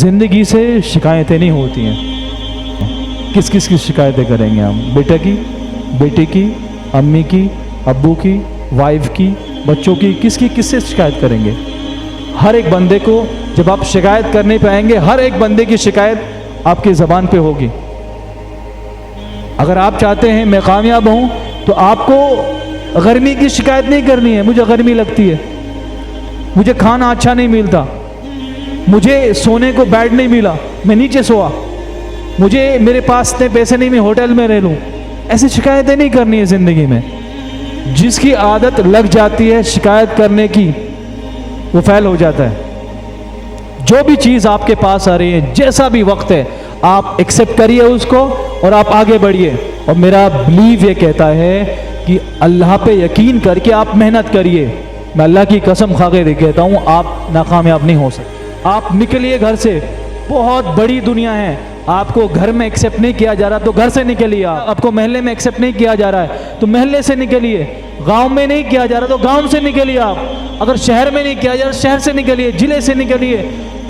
ज़िंदगी से शिकायतें नहीं होती हैं। किस किस की शिकायतें करेंगे हम? बेटे की, बेटी की, अम्मी की, अब्बू की, वाइफ की, बच्चों की, किससे शिकायत करेंगे? हर एक बंदे को जब आप शिकायत करने पे आएंगे, हर एक बंदे की शिकायत आपकी ज़बान पे होगी। अगर आप चाहते हैं मैं कामयाब हूँ तो आपको गर्मी की शिकायत नहीं करनी है। मुझे गर्मी लगती है, मुझे खाना अच्छा नहीं मिलता, मुझे सोने को बेड नहीं मिला, मैं नीचे सोआ, मुझे मेरे पास इतने पैसे नहीं, मैं होटल में रह लूँ। ऐसी शिकायतें नहीं करनी है ज़िंदगी में। जिसकी आदत लग जाती है शिकायत करने की, वो फेल हो जाता है। जो भी चीज़ आपके पास आ रही है, जैसा भी वक्त है, आप एक्सेप्ट करिए उसको और आप आगे बढ़िए। और मेरा बिलीव ये कहता है कि अल्लाह पे यकीन करके आप मेहनत करिए। मैं अल्लाह की कसम खा के कहता हूँ, आप नाकामयाब नहीं हो सकते। आप निकलिए घर से, बहुत बड़ी दुनिया है। आपको घर में एक्सेप्ट नहीं किया जा रहा तो घर से निकलिए। आपको महल्ले में एक्सेप्ट नहीं किया जा रहा है तो महल्ले से निकलिए। गांव में नहीं किया जा रहा तो गांव से निकलिए। आप अगर शहर में नहीं किया जा रहा, शहर से निकलिए, जिले से निकलिए,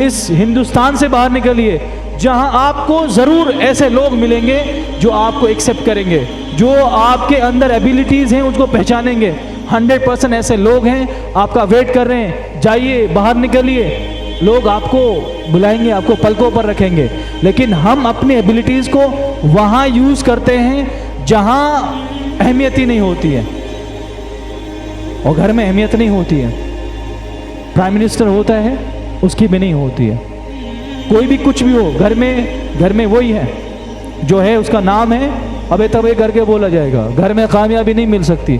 इस हिंदुस्तान से बाहर निकलिए, जहां आपको ज़रूर ऐसे लोग मिलेंगे जो आपको एक्सेप्ट करेंगे, जो आपके अंदर एबिलिटीज़ हैं उसको पहचानेंगे। 100% ऐसे लोग हैं आपका वेट कर रहे हैं। जाइए, बाहर निकलिए, लोग आपको बुलाएंगे, आपको पलकों पर रखेंगे। लेकिन हम अपनी एबिलिटीज़ को वहाँ यूज़ करते हैं जहाँ अहमियत ही नहीं होती है, और घर में अहमियत नहीं होती है। प्राइम मिनिस्टर होता है, उसकी भी नहीं होती है। कोई भी कुछ भी हो, घर में वही है जो है, उसका नाम है, अबे तबे करके बोला जाएगा। घर में कामयाबी नहीं मिल सकती,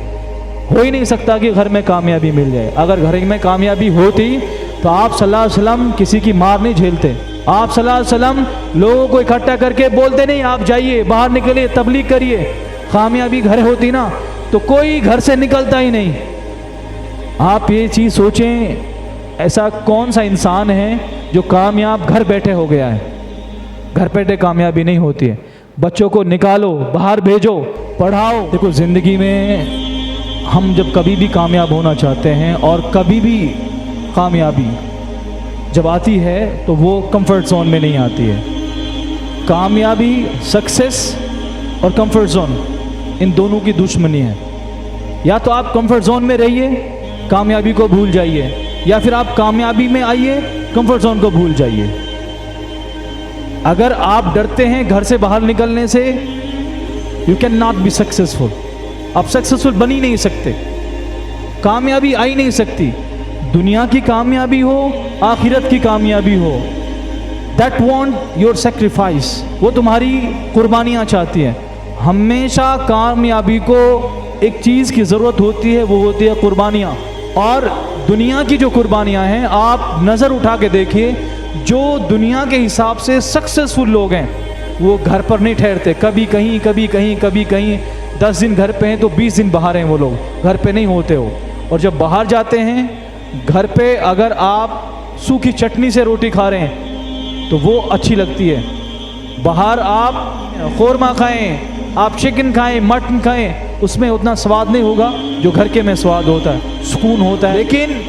हो ही नहीं सकता कि घर में कामयाबी मिल जाए। अगर घर में कामयाबी होती तो आप सल्लल्लाहु अलैहि वसल्लम किसी की मार नहीं झेलते। आप सल्लल्लाहु अलैहि वसल्लम लोगों को इकट्ठा करके बोलते नहीं, आप जाइए, बाहर निकलिए, तबलीग करिए। कामयाबी घर होती ना तो कोई घर से निकलता ही नहीं। आप ये चीज़ सोचें, ऐसा कौन सा इंसान है जो कामयाब घर बैठे हो गया है? घर बैठे कामयाबी नहीं होती है। बच्चों को निकालो, बाहर भेजो, पढ़ाओ। देखो, ज़िंदगी में हम जब कभी भी कामयाब होना चाहते हैं, और कभी भी कामयाबी जब आती है तो वो कंफर्ट जोन में नहीं आती है। कामयाबी, सक्सेस और कंफर्ट जोन, इन दोनों की दुश्मनी है। या तो आप कंफर्ट जोन में रहिए, कामयाबी को भूल जाइए, या फिर आप कामयाबी में आइए, कंफर्ट जोन को भूल जाइए। अगर आप डरते हैं घर से बाहर निकलने से, you can not be successful. आप सक्सेसफुल बन ही नहीं सकते, कामयाबी आ ही नहीं सकती। दुनिया की कामयाबी हो, आखिरत की कामयाबी हो, दैट वांट योर सेक्रीफाइस, वो तुम्हारी कुर्बानियाँ चाहती है। हमेशा कामयाबी को एक चीज़ की ज़रूरत होती है, वो होती है कुर्बानियाँ। और दुनिया की जो कुर्बानियाँ हैं, आप नज़र उठा के देखिए, जो दुनिया के हिसाब से सक्सेसफुल लोग हैं वो घर पर नहीं ठहरते। कभी कहीं, कभी कहीं, कभी कहीं 10 दिन घर पे हैं तो 20 दिन बाहर हैं वो लोग, घर पे नहीं होते हो। और जब बाहर जाते हैं, घर पे अगर आप सूखी चटनी से रोटी खा रहे हैं तो वो अच्छी लगती है। बाहर आप ख़ोरमा खाएं, आप चिकन खाएं, मटन खाएं, उसमें उतना स्वाद नहीं होगा जो घर के में स्वाद होता है, सुकून होता है। लेकिन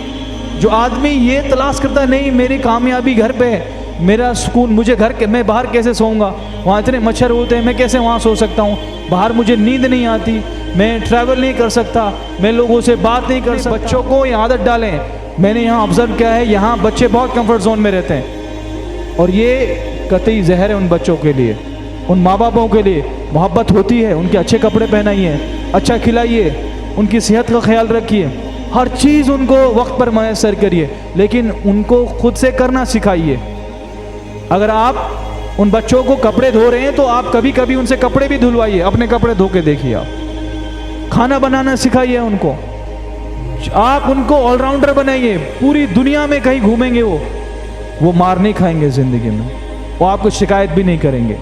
जो आदमी ये तलाश करता है, नहीं मेरी कामयाबी घर पे है, मेरा सुकून, मुझे घर के, मैं बाहर कैसे सोऊंगा, वहाँ इतने मच्छर होते हैं, मैं कैसे वहाँ सो सकता हूँ, बाहर मुझे नींद नहीं आती, मैं ट्रैवल नहीं कर सकता, मैं लोगों से बात नहीं कर सकता। बच्चों को ये आदत डालें। मैंने यहाँ ऑब्ज़र्व किया है, यहाँ बच्चे बहुत कंफर्ट जोन में रहते हैं, और ये कतई जहर है उन बच्चों के लिए। उन माँ बापों के लिए मोहब्बत होती है, उनके अच्छे कपड़े पहनाइए, अच्छा खिलाइए, उनकी सेहत का ख्याल रखिए, हर चीज़ उनको वक्त पर मैसर करिए, लेकिन उनको खुद से करना सिखाइए। अगर आप उन बच्चों को कपड़े धो रहे हैं तो आप कभी कभी उनसे कपड़े भी धुलवाइए, अपने कपड़े धो के देखिए। आप खाना बनाना सिखाइए उनको, आप उनको ऑलराउंडर बनाइए। पूरी दुनिया में कहीं घूमेंगे वो मार नहीं खाएंगे ज़िंदगी में, वो आपको शिकायत भी नहीं करेंगे।